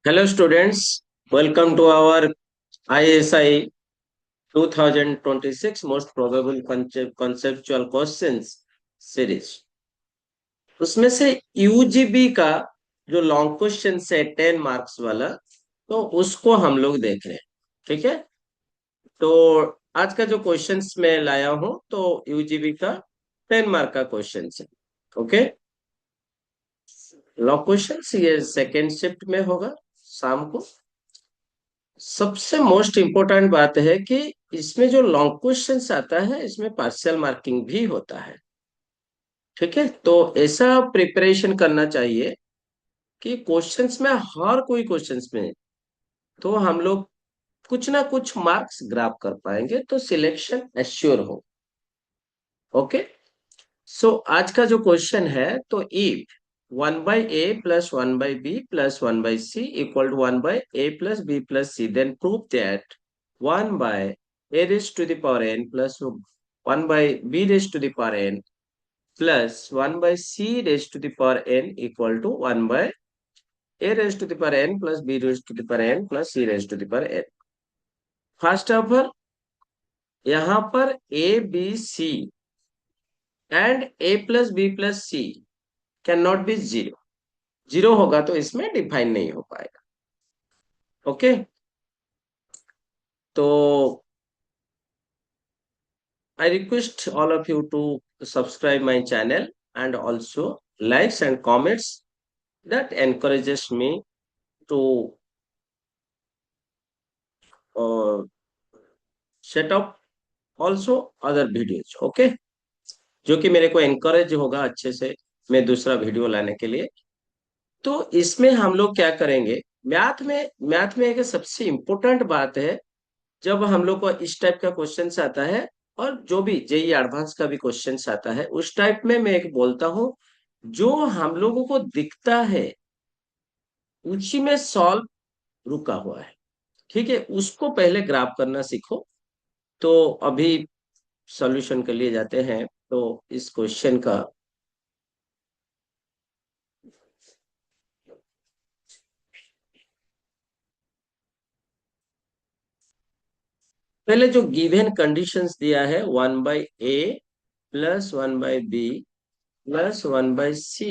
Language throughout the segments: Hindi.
Hello students, welcome to our ISI 2026 Most Probable Conceptual Questions series। उसमें से यूजीबी का जो लॉन्ग क्वेश्चन है 10 मार्क्स वाला, तो उसको हम लोग देख रहे हैं। ठीक है, तो आज का जो क्वेश्चंस मैं लाया हूं तो यूजीबी का 10 मार्क का क्वेश्चन है। ओके, लॉन्ग क्वेश्चन ये सेकेंड शिफ्ट में होगा शाम को। सबसे मोस्ट इम्पोर्टेंट बात है कि इसमें जो लॉन्ग क्वेश्चंस आता है इसमें पार्शियल मार्किंग भी होता है। ठीक है, तो ऐसा प्रिपरेशन करना चाहिए कि क्वेश्चंस में, हर कोई क्वेश्चंस में तो हम लोग कुछ ना कुछ मार्क्स ग्रैब कर पाएंगे, तो सिलेक्शन एश्योर हो। ओके, सो आज का जो क्वेश्चन है, तो if 1/a+1/b+1/c equal to 1/a+b+c, then prove that 1/a raised to the power n plus 1/b raised to the power n plus 1/c raised to the power n equal to 1/a raised to the power n plus b raised to the power n plus c raised to the power n। First of all, यहाँ पर a b c and a+b+c can not be zero. Zero होगा तो इसमें डिफाइन नहीं हो पाएगा। ओके, तो I request all of you to subscribe my channel and also likes and comments that encourages me to uh, set up also other videos। Okay, जो कि मेरे को encourage होगा अच्छे से मैं दूसरा वीडियो लाने के लिए। तो इसमें हम लोग क्या करेंगे, मैथ में एक सबसे इम्पोर्टेंट बात है। जब हम लोग को इस टाइप का क्वेश्चन आता है, और जो भी जेई एडवांस का भी क्वेश्चन आता है, उस टाइप में मैं एक बोलता हूँ, जो हम लोगों को दिखता है उसी में सॉल्व रुका हुआ है। ठीक है, उसको पहले ग्राफ करना सीखो। तो अभी सॉल्यूशन के लिए जाते हैं। तो इस क्वेश्चन का पहले जो गिवन कंडीशंस दिया है, 1/a+1/b +1/c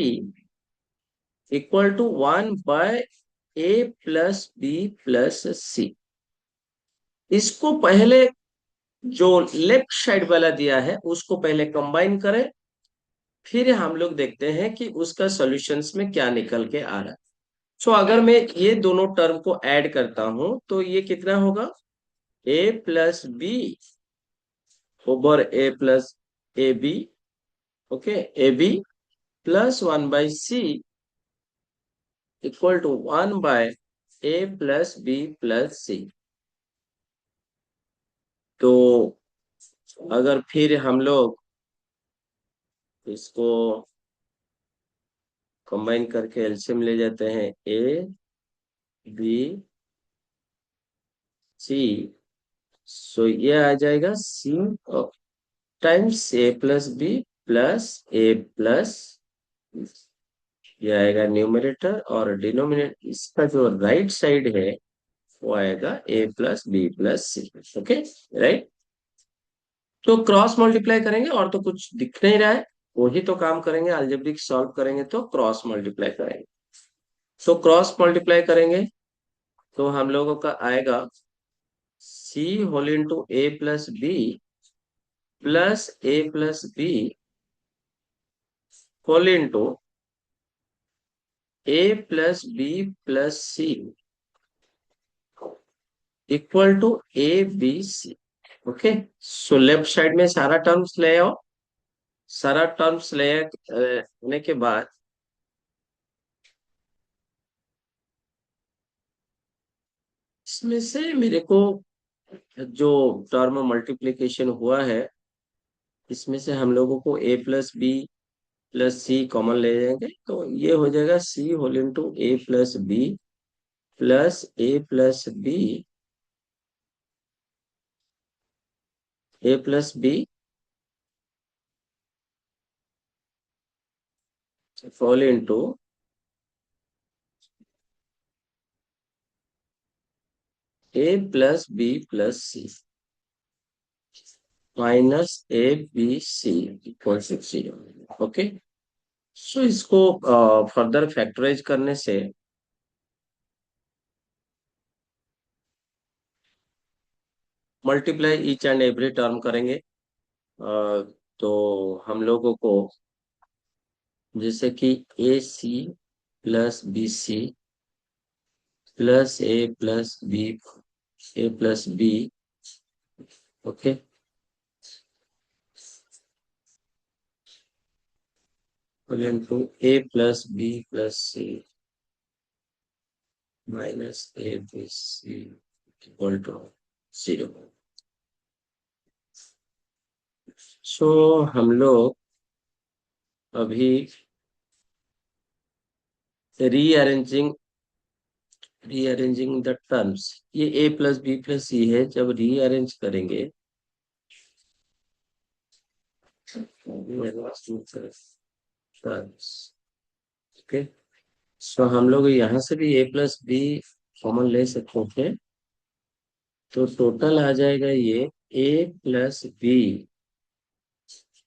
equal to 1/a+b+c, इसको पहले जो लेफ्ट साइड वाला दिया है उसको पहले कंबाइन करें, फिर हम लोग देखते हैं कि उसका सॉल्यूशंस में क्या निकल के आ रहा है। सो अगर मैं ये दोनों टर्म को ऐड करता हूं तो ये कितना होगा, a+b over a+ab। Okay, ab +1/c equal to 1/a+b+c। तो अगर फिर हम लोग इसको कंबाइन करके एलसीएम ले जाते हैं, a b c, सो ये आ जाएगा c times a+b plus a+, ये आएगा न्यूमरेटर, और डिनोमिनेटर इसका जो राइट साइड है वो आएगा a+b+c। Okay, right. तो क्रॉस मल्टीप्लाई करेंगे और तो कुछ दिख नहीं रहा है, वही तो काम करेंगे, अलजेब्रिक सॉल्व करेंगे तो क्रॉस मल्टीप्लाई करेंगे। सो क्रॉस मल्टीप्लाई करेंगे तो हम लोगों का आएगा c whole into a+b whole into a+b+c equal to a b c। Okay, so left side में सारा टर्म्स ले आओ। सारा टर्म्स लेने के बाद इसमें से मेरे को जो टर्म मल्टीप्लिकेशन हुआ है, इसमें से हम लोगों को a+b+c कॉमन ले जाएंगे, तो ये हो जाएगा c whole into a+b a+b whole into A plus B plus C minus A B C equal to 0। Okay, so इसको फर्दर फैक्टराइज करने से multiply each and every term करेंगे। तो हम लोगों को जैसे कि A C plus B C plus B A plus B, okay, two A plus B plus C minus A B C equal to 0। So हम लोग अभी रीअरेंजिंग रीअरेंजिंग द टर्म्स, ये ए प्लस बी प्लस सी है, जब रीअरेंज करेंगे टर्म्स, ओके, सो हम लोग यहाँ से भी ए प्लस बी कॉमन ले सकते हैं। तो टोटल आ जाएगा ये A plus B,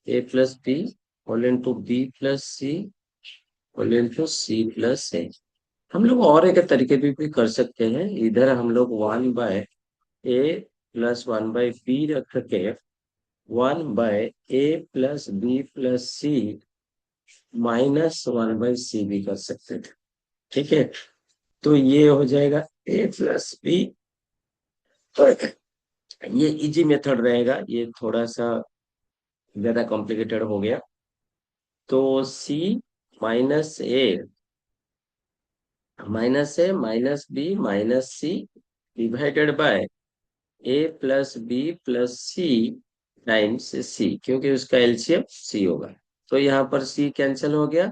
A plus B whole into B plus C whole into C plus A. हम लोग और एक तरीके भी कर सकते हैं, इधर हम लोग 1 by A plus 1 by B रख के 1 by A plus B plus C minus 1 by सी भी कर सकते थे। ठीक है, तो ये हो जाएगा ए प्लस बी। तो ये इजी मेथड रहेगा, ये थोड़ा सा ज्यादा कॉम्प्लिकेटेड हो गया। तो C minus A minus B minus C divided by A plus B plus C times C, क्योंकि उसका एलसीएम सी होगा। तो यहाँ पर सी कैंसिल हो गया,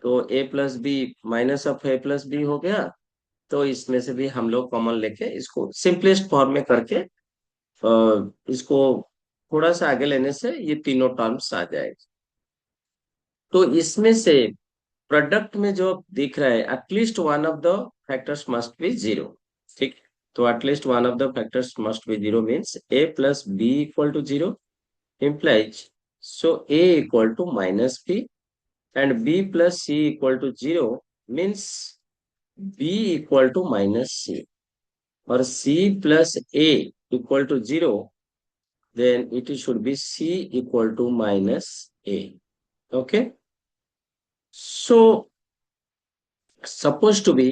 तो A plus B minus of A plus B हो गया। तो इसमें से भी हम लोग कॉमन लेके इसको सिंपलेस्ट फॉर्म में करके इसको थोड़ा सा आगे लेने से ये तीनों टर्म्स आ जाएगा। तो इसमें से प्रोडक्ट में जो दिख रहा है at least one of the factors must be 0। ठीक, तो at least one of the factors must be 0 means a plus b equal to 0 implies so a equal to minus b and b plus c equal to 0 means b equal to minus c or c plus a equal to 0, then it should be c equal to minus a। okay, so supposed to be,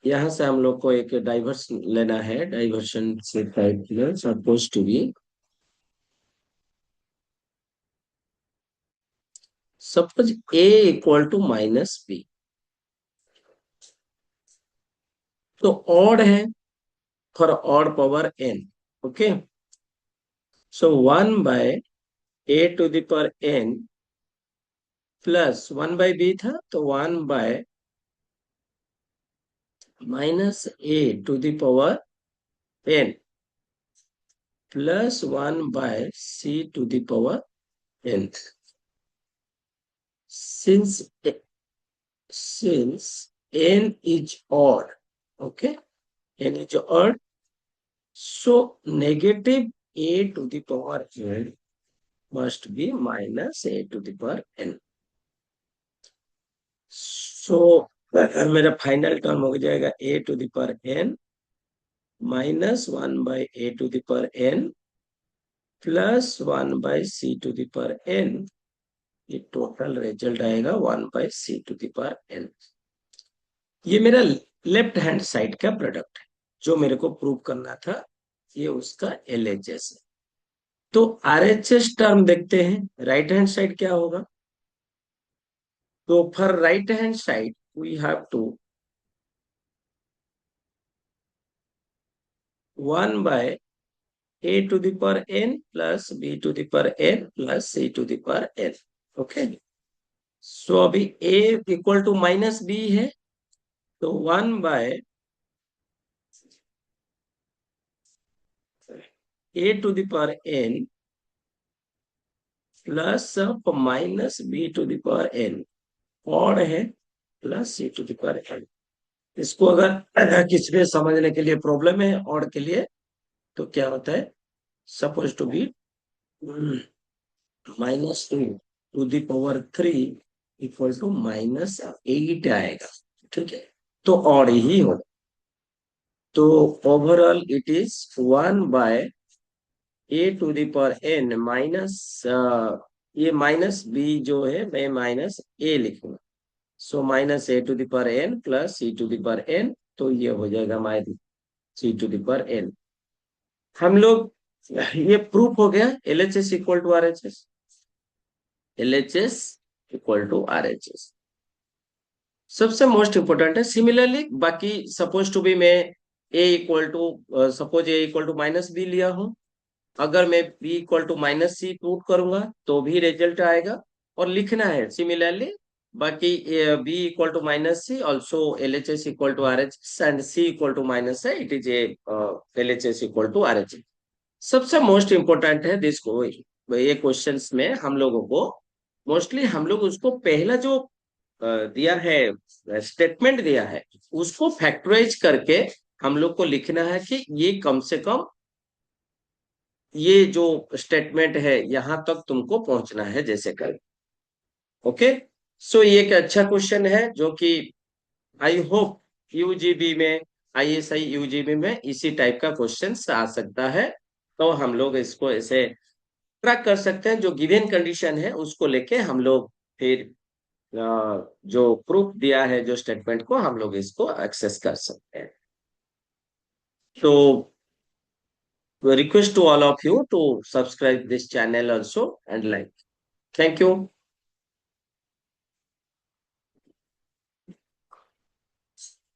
यहाँ से हम लोग को एक डाइवर्स लेना है, डाइवर्शन से type suppose to be, suppose a equal to minus b, तो ऑड है for odd power N. Okay, so 1 by A to the power N plus 1 by b था, तो 1 by minus a to the power N plus 1 by c to the power n. since since n is odd, okay, n is odd, so negative a to the power n must be minus a to the power n। so मेरा फाइनल टर्म हो जाएगा a to the power n minus 1 by a to the power n plus 1 by c to the power n। ये टोटल रिजल्ट आएगा 1 by c to the power n। ये मेरा लेफ्ट हैंड साइड का प्रोडक्ट है जो मेरे को प्रूव करना था, ये उसका एलएचएस है। तो आरएचएस टर्म देखते हैं, राइट हैंड साइड क्या होगा। तो for right hand side we have to 1 by A to the power N plus B to the power N plus C to the power N. Okay, so अभी A equal to minus B है, तो 1 by A to the power N plus minus B to the power N, और है plus C to the power N. इसको अगर किसी में समझने के लिए प्रॉब्लम है और के लिए, तो क्या होता है, suppose to be -2 to the power 3 equal to -8 आएगा, ठीक है, तो और ही होगा। तो overall it is 1/a to the power n minus, ये माइनस बी जो है मैं -a लिखूंगा। So -a to the power n plus c to the power n, तो ये हो जाएगा -c to the power n। हम लोग, ये प्रूफ हो गया LHS equal to RHS, LHS equal to RHS सबसे मोस्ट इंपोर्टेंट है। सिमिलरली बाकी सपोज टू बी मैं a इक्वल टू -b लिया हूं, अगर मैं b equal to -c put करूंगा तो भी रिजल्ट आएगा, और लिखना है सिमिलरली। बाकी b equal to -c also LHS equal to RHS and c equal to -a it is a LHS equal to RHS। सबसे मोस्ट इंपोर्टेंट है दिस ये क्वेश्चंस में हम लोगों को मोस्टली हम लोग उसको पहला जो दिया है, स्टेटमेंट दिया है, उसको फैक्टराइज करके हम लोग को लिखना है कि ये कम से कम ये जो स्टेटमेंट है यहां तक तुमको पहुंचना है जैसे कर। ओके, सो ये एक अच्छा क्वेश्चन है जो कि आई होप यूजीबी में, ISI यूजीबी में इसी टाइप का क्वेश्चन आ सकता है। तो हम लोग इसको ऐसे ट्रैक कर सकते हैं, जो गिवन कंडीशन है उसको लेके हम लोग फिर जो प्रूफ दिया है जो स्टेटमेंट को हम लोग इसको एक्सेस कर सकते हैं। तो request to all of you to subscribe this channel also and like. Thank you.